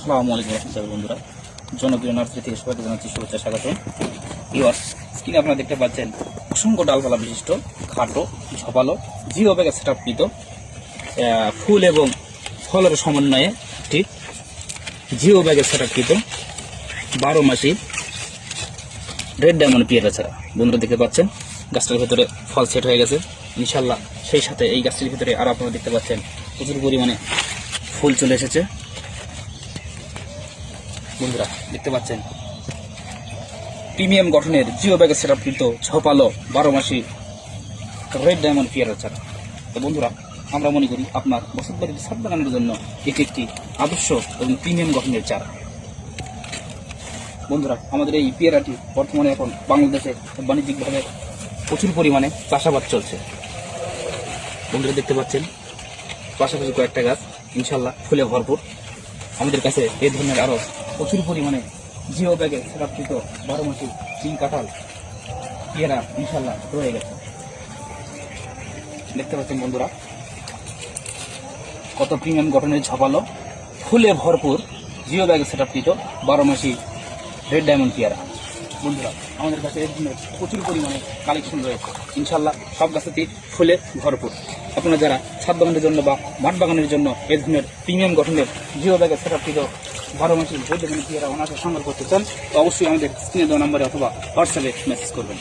আসসালামু আলাইকুম রহমতুল্লাহ বন্ধুরা, জনপ্রিয় নার্সারি থেকে সবাইকে জানাচ্ছি শুভেচ্ছা স্বাগত। ভিউয়ার্স, স্ক্রিনে আপনারা দেখতে পাচ্ছেন অসংখ্য ডালপালা বিশিষ্ট খাটো ঝপালো জিও ব্যাগে সেটআপকৃত ফুল এবং ফলের সমন্বয়ে ঠিক জিও ব্যাগে সেটআপকৃত 12 মাসি রেড ডায়মন্ড পেয়ারা ছাড়া। বন্ধুরা দেখতে পাচ্ছেন গাছটার ভেতরে ফল সেট হয়ে গেছে ইনশাল্লাহ। সেই সাথে এই গাছটির ভিতরে আর আপনারা দেখতে পাচ্ছেন প্রচুর পরিমাণে ফুল চলে এসেছে। বন্ধুরা দেখতে পাচ্ছেন প্রিমিয়াম গঠনের জিও ব্যাগে সেটআপকৃত ঝোপালো 12 মাসি রেড ডায়মন্ড পেয়ারা চারা। তো বন্ধুরা, আমরা মনে করি আপনার বসতবাড়ির ছাদ বাগানের জন্য এটি একটি আদর্শ এবং প্রিমিয়াম গঠনের চারা। বন্ধুরা, আমাদের এই পেয়ারাটি বর্তমানে এখন বাংলাদেশে বাণিজ্যিকভাবে প্রচুর পরিমাণে চাষাবাদ চলছে। বন্ধুরা দেখতে পাচ্ছেন পাশাপাশি কয়েকটা গাছ ইনশাল্লাহ ফুলে ভরপুর। আমাদের কাছে এই ধরনের আরো প্রচুর পরিমাণে জিও ব্যাগে সেটআপকৃত 12 মাসি চিং কাঁঠাল পেয়ারা ইনশাল্লাহ রয়ে গেছে। দেখতে পাচ্ছেন বন্ধুরা কত প্রিমিয়াম গঠনের ঝপালো ফুলে ভরপুর জিও ব্যাগে সেটআপকৃত 12 মাসি রেড ডায়মন্ড পেয়ারা। বন্ধুরা, আমাদের কাছে এই ধরনের প্রচুর পরিমাণে কালেকশন রয়েছে ইনশাল্লাহ, সব গাছেতেই ফুলে ভরপুর। আপনারা যারা ছাদ বাগানের জন্য বা মাঠ বাগানের জন্য এই ধরনের প্রিমিয়াম গঠনের জিও ব্যাগে সেটআপকৃত 12 মাসি রেড ডায়মন্ড পেয়ারা অনায়াসে সংগ্রহ করতে চান, তো অবশ্যই আমাদের স্ক্রিনে দেওয়া নম্বরে অথবা হোয়াটসঅ্যাপে মেসেজ করবেন।